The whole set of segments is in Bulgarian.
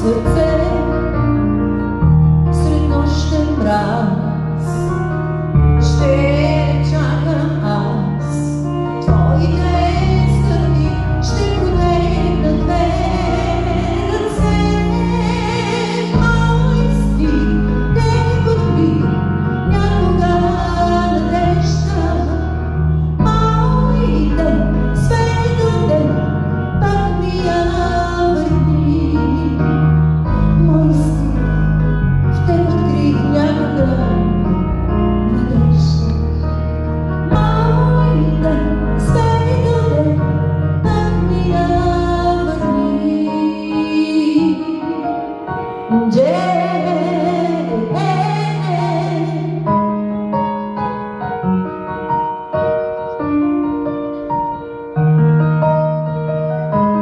сърце сред нощен мраз. Ще чакам аз твоите стъпки, ще подегна две ръце. Мой стих, те подби някога надежда. Мой ден, светъл ден, пак ми я върни. Мой стих, в теб открих някога надежда. Мой ден, светъл ден, пак ми я върни.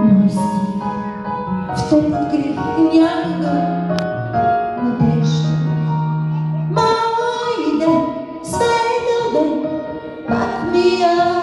Мой стих, в теб открих някога надежда. Мой ден, светъл ден, пак ми я